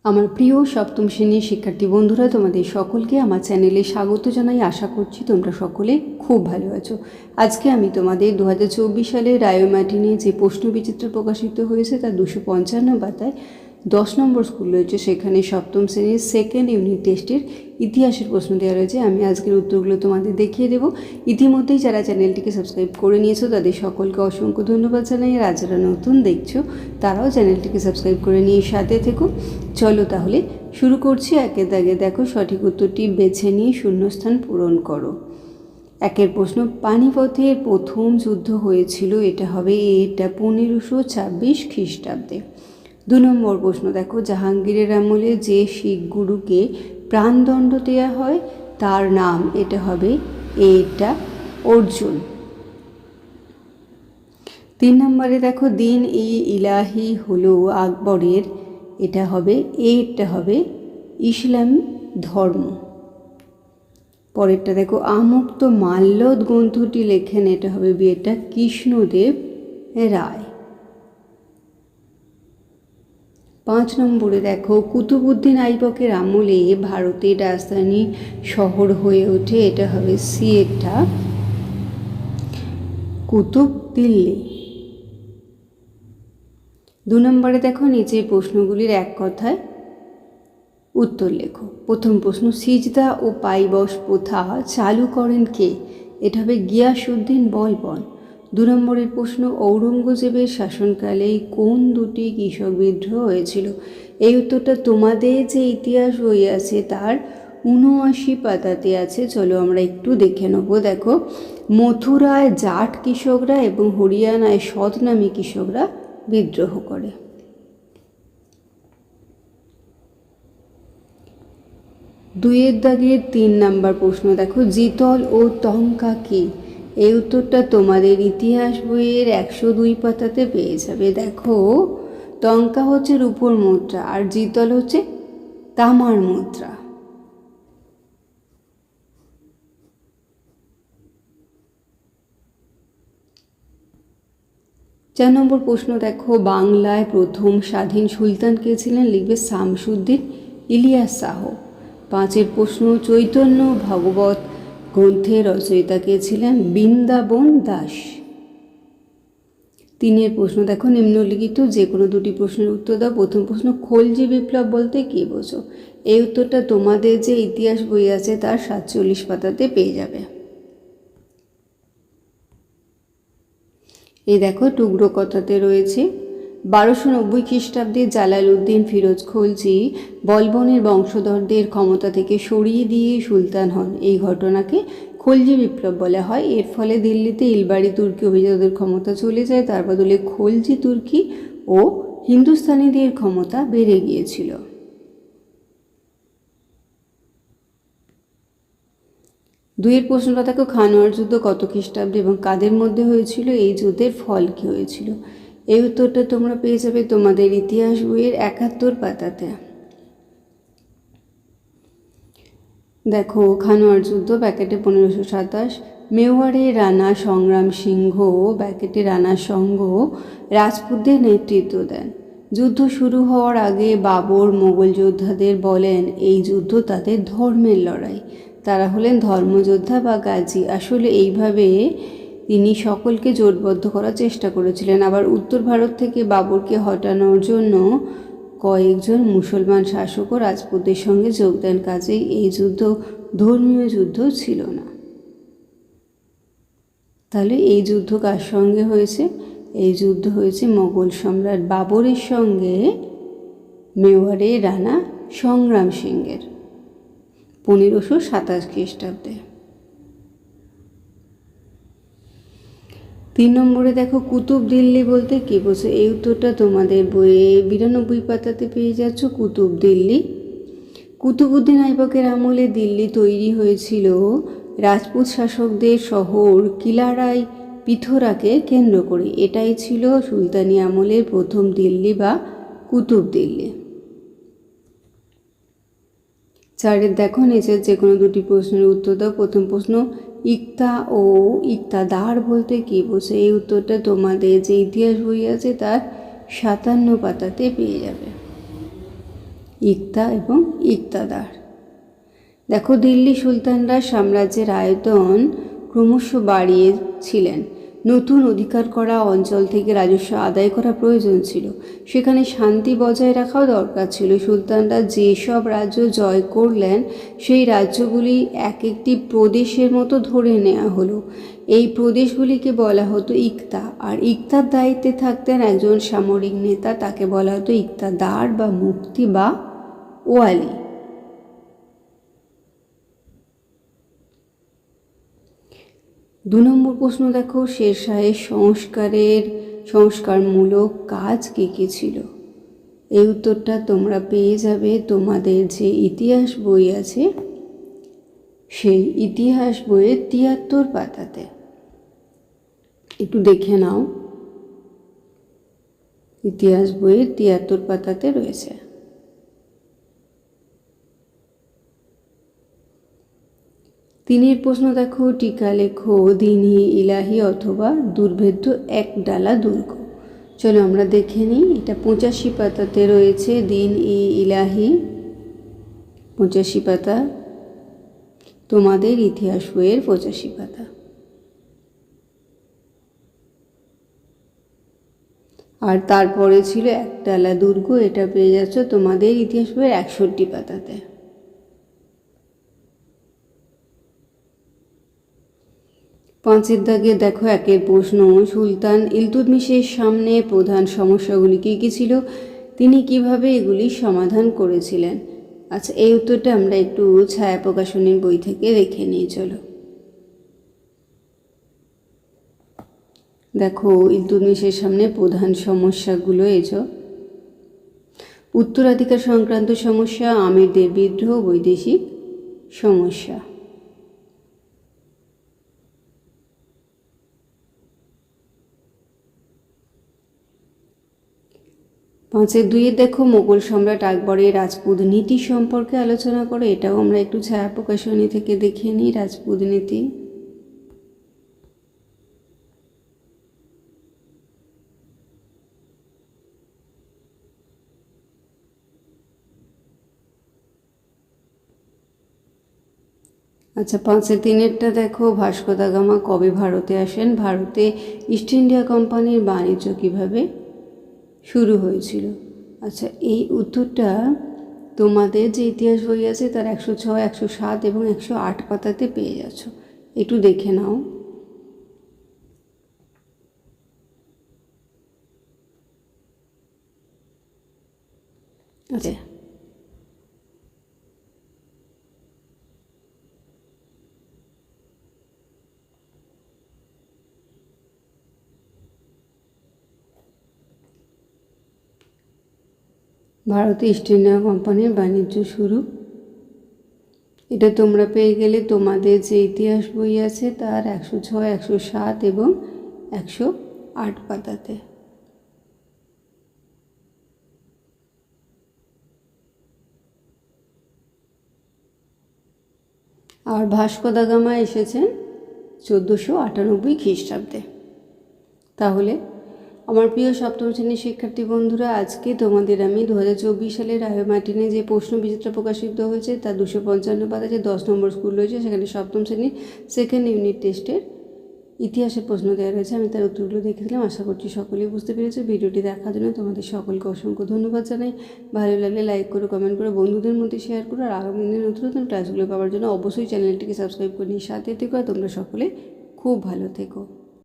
আমার প্রিয় সপ্তম শ্রেণীর শিক্ষার্থী বন্ধুরা, তোমাদের সকলকে আমার চ্যানেলে স্বাগত জানাই। আশা করছি তোমরা সকলে খুব ভালো আছো। আজকে আমি তোমাদের 2024 সালের রায়োম্যাটিনে যে প্রশ্নবিচিত্র প্রকাশিত হয়েছে তার 255 পাতায় 10 নম্বর স্কুল রয়েছে, সেখানে সপ্তম শ্রেণীর সেকেন্ড ইউনিট টেস্টের ইতিহাসের প্রশ্ন দেওয়া রয়েছে। আমি আজকের উত্তরগুলো তোমাদের দেখিয়ে দেবো। ইতিমধ্যেই যারা চ্যানেলটিকে সাবস্ক্রাইব করে নিয়েছো তাদের সকলকে অসংখ্য ধন্যবাদ জানাই। আর যারা নতুন দেখছো তারাও চ্যানেলটিকে সাবস্ক্রাইব করে নিয়ে সাথে থেকো। চলো তাহলে শুরু করছি। একের দাগে দেখো, সঠিক উত্তরটি বেছে নিয়ে শূন্যস্থান পূরণ করো। একের প্রশ্ন, পানিপথের প্রথম যুদ্ধ হয়েছিল, এটা হবে এটা 1526 খ্রিস্টাব্দে। 2 নম্বর প্রশ্ন দেখো, জাহাঙ্গীরের আমলে যে শিখ গুরুকে প্রাণদণ্ড দেওয়া হয় তার নাম, এটা হবে এটা অর্জুন। 3 নম্বরে দেখো, দিন ই ইলাহি হলো আকবরের, এটা হবে এটা হবে ইসলাম ধর্ম। পরেরটা দেখো, আমুক্ত মাল্যদ গ্রন্থটি লেখেন, এটা হবে এটা কৃষ্ণদেব রায়। 5 নম্বরে দেখো, কুতুবউদ্দিন আইবকের আমলে ভারতের রাজধানী শহর হয়ে ওঠে, এটা হবে এটা কুতুব দিল্লি। 2 নম্বরে দেখো, নিচের প্রশ্নগুলির এক কথায় উত্তর লেখো। প্রথম প্রশ্ন, সিজদা ও পাইবস প্রথা চালু করেন কে, এটা হবে গিয়াসউদ্দিন বলবন। 2 নম্বরের প্রশ্ন, ঔরঙ্গজেবের শাসনকালে কোন দুটি কৃষক বিদ্রোহ হয়েছিল, এই উত্তরটা তোমাদের যে ইতিহাস বই আছে তার 79 পাতাতে আছে। চলো আমরা একটু দেখে নেব। দেখো, মথুরায় জাট কৃষকরা এবং হরিয়ানায় সৎনামী কৃষকরা বিদ্রোহ করে। 2 দাগের 3 নম্বর প্রশ্ন দেখো, জিতল ও টঙ্কা কি, এই উত্তরটা তোমাদের ইতিহাস বইয়ের 102 পাতাতে পেয়ে যাবে। দেখো, টঙ্কা হচ্ছে রূপোর মুদ্রা আর জিতল হচ্ছে তামার মুদ্রা। 4 নম্বর প্রশ্ন দেখো, বাংলায় প্রথম স্বাধীন সুলতান কে ছিলেন, লিখবে শামসুদ্দিন ইলিয়াস শাহ। 5 প্রশ্ন, চৈতন্য ভাগবত গ্রন্থের রচয়িতা কে ছিলেন, বৃন্দাবন দাস। 3 প্রশ্ন দেখো, নিম্নলিখিত যে কোনো দুটি প্রশ্নের উত্তর দাও। প্রথম প্রশ্ন, খলজি বিপ্লব বলতে কী বোঝো, এই উত্তরটা তোমাদের যে ইতিহাস বই আছে তার 47 পাতাতে পেয়ে যাবে। এই দেখো, টুকরো কথাতে রয়েছে 1290 খ্রিস্টাব্দে জালালউদ্দিন ফিরোজ খলজি বলবনের বংশধরদের ক্ষমতা থেকে সরিয়ে দিয়ে সুলতান হন, এই ঘটনাকে খলজি বিপ্লব বলা হয়। এর ফলে দিল্লিতে ইলবাড়ি তুর্কি অভিজাতদের ক্ষমতা চলে যায়, তার বদলে খলজি তুর্কি ও হিন্দুস্তানিদের ক্ষমতা বেড়ে গিয়েছিল। 2 প্রশ্নটা দেখো, খানোয়ার যুদ্ধ কত খ্রিস্টাব্দে এবং কাদের মধ্যে হয়েছিল, এই যুদ্ধের ফল কী হয়েছিল, এই উত্তরটা তোমরা পেয়ে যাবে তোমাদের ইতিহাস বইয়ের 71 পাতাতে। দেখো, খানোয়ার যুদ্ধ ব্যাকেটে 1527, মেওয়ারে রানা সংগ্রাম সিংহ ব্যাকেটে রানা সংঘ রাজপুতদের নেতৃত্ব দেন। যুদ্ধ শুরু হওয়ার আগে বাবর মোগল যোদ্ধাদের বলেন এই যুদ্ধ তাদের ধর্মের লড়াই, তারা হলেন ধর্মযোদ্ধা বা গাজী। আসলে এইভাবে তিনি সকলকে জোটবদ্ধ করার চেষ্টা করেছিলেন। আবার উত্তর ভারত থেকে বাবরকে হটানোর জন্য কয়েকজন মুসলমান শাসকও রাজপুতদের সঙ্গে যোগ দেন, কাজেই এই যুদ্ধ ধর্মীয় যুদ্ধ ছিল না। তাহলে এই যুদ্ধ কার সঙ্গে হয়েছে, এই যুদ্ধ হয়েছে মোগল সম্রাট বাবরের সঙ্গে মেওয়ারে রানা সংগ্রাম সিংয়ের 1527 খ্রিস্টাব্দে। 3 নম্বরে দেখো, কুতুব দিল্লি বলতে কী বোঝো, এই উত্তরটা তোমাদের বইয়ে 92 পাতাতে পেয়ে যাচ্ছ। কুতুব দিল্লি, কুতুবউদ্দিন আইবকের আমলে দিল্লি তৈরি হয়েছিল রাজপুত শাসকদের শহর কিলারাই পিথোরাকে কেন্দ্র করে, এটাই ছিল সুলতানি আমলের প্রথম দিল্লি বা কুতুব দিল্লি। 4 দেখো, নিচের যে কোনো দুটি প্রশ্নের উত্তর দাও। প্রথম প্রশ্ন, ইকতা ও ইকতাদার বলতে কী বোঝো, এই উত্তরটা তোমাদের যে ইতিহাস বই আছে তার 57 পাতাতে পেয়ে যাবে। ইকতা এবং ইকতাদার। দেখো, দিল্লি সুলতানরা সাম্রাজ্যের আয়তন ক্রমশ বাড়িয়েছিলেন। নতুন অধিকার করা অঞ্চল থেকে রাজস্ব আদায় করা প্রয়োজন ছিল। সেখানে শান্তি বজায় রাখাও দরকার ছিল। সুলতানরা যেসব রাজ্য জয় করলেন সেই রাজ্যগুলি এক একটি প্রদেশের মতো ধরে নেওয়া হলো। এই প্রদেশগুলিকে বলা হতো ইকতা, আর ইকতার দায়িত্বে থাকতেন একজন সামরিক নেতা, তাকে বলা হতো ইকতাদার বা মুফতি বা ওয়ালি। দু নম্বর প্রশ্ন দেখো, শেরশাহের সংস্কারমূলক কাজ কী কী ছিল? এই উত্তরটা তোমরা পেয়ে যাবে তোমাদের যে ইতিহাস বই আছে সেই ইতিহাস বইয়ের ৭৩ পাতাতে। একটু দেখে নাও, ইতিহাস বইয়ের ৭৩ পাতাতে রয়েছে। তিনের প্রশ্ন দেখো, টিকা লেখো দিন-ই ইলাহি অথবা দুর্ভেদ্য এক ডালা দুর্গ। চলো আমরা দেখে নিই। এটা ৮৫ পাতাতে রয়েছে, দিন-ই ইলাহি, ৮৫ পাতা, তোমাদের ইতিহাস বইয়ের ৮৫ পাতা। আর তারপরে ছিল একডালা দুর্গ, এটা পেয়ে যাচ্ছ তোমাদের ইতিহাস বইয়ের ৬১ পাতাতে। পাঁচের দাগে দেখো একের প্রশ্ন, সুলতান ইলতুৎমিশের সামনে প্রধান সমস্যাগুলি কী কী ছিল, তিনি কিভাবে এগুলি সমাধান করেছিলেন? আচ্ছা, এই উত্তরটা আমরা একটু ছায়া প্রকাশনীর বই থেকে দেখে নিই। চলো দেখো, ইলতুৎমিশের সামনে প্রধান সমস্যাগুলো এসব: উত্তরাধিকার সংক্রান্ত সমস্যা, আমিরদের বিদ্রোহ, বৈদেশিক সমস্যা। পাঁচের দুইয়ে দেখো, মোগল সম্রাট আকবরের রাজপুত নীতি সম্পর্কে আলোচনা করো। এটাও আমরা একটু ছায়া প্রকাশনী থেকে দেখে নিই, রাজপুত নীতি। আচ্ছা, পাঁচের তিনেরটা দেখো, ভাস্কো দা গামা কবে ভারতে আসেন, ভারতে ইস্ট ইন্ডিয়া কোম্পানির বাণিজ্য কীভাবে শুরু হয়েছিল? আচ্ছা, এই উত্তরটা তোমাদের যে ইতিহাস বই আছে তার ১০৬, ১০৭ এবং ১০৮ পাতাতে পেয়ে যাচ্ছ, একটু দেখে নাও। আচ্ছা, ভারতে ইস্ট ইন্ডিয়া কোম্পানির বাণিজ্য শুরু, এটা তোমরা পেয়ে গেলে তোমাদের যে ইতিহাস বই আছে তার ১০৬, ১০৭ এবং ১০৮ পাতাতে। আর ভাস্কো দা গামা এসেছেন ১৪৯৮ খ্রিস্টাব্দে। তাহলে আমার প্রিয় সপ্তম শ্রেণীর শিক্ষার্থী বন্ধুরা, আজকে তোমাদের আমি ২০২৪ সালের রায়মার্টিনে যে প্রশ্ন বিচিত্রা প্রকাশিত হয়েছে তার ২৫৫ পাতা যে ১০ নম্বর স্কুল রয়েছে, সেখানে সপ্তম শ্রেণীর সেকেন্ড ইউনিট টেস্টের ইতিহাসের প্রশ্ন দেওয়া রয়েছে। আমি তার উত্তরগুলো দেখেছিলাম, আশা করছি সকলেই বুঝতে পেরেছে। ভিডিওটি দেখার জন্য তোমাদের সকলকে অসংখ্য ধন্যবাদ জানাই। ভালো লাগলে লাইক করো, কমেন্ট করো, বন্ধুদের মধ্যে শেয়ার করো। আর আগামী দিনের নতুন নতুন ক্লাসগুলো পাওয়ার জন্য অবশ্যই চ্যানেলটিকে সাবস্ক্রাইব করে নিয়ে সাথে থেকো। তোমরা সকলে খুব ভালো থেকো।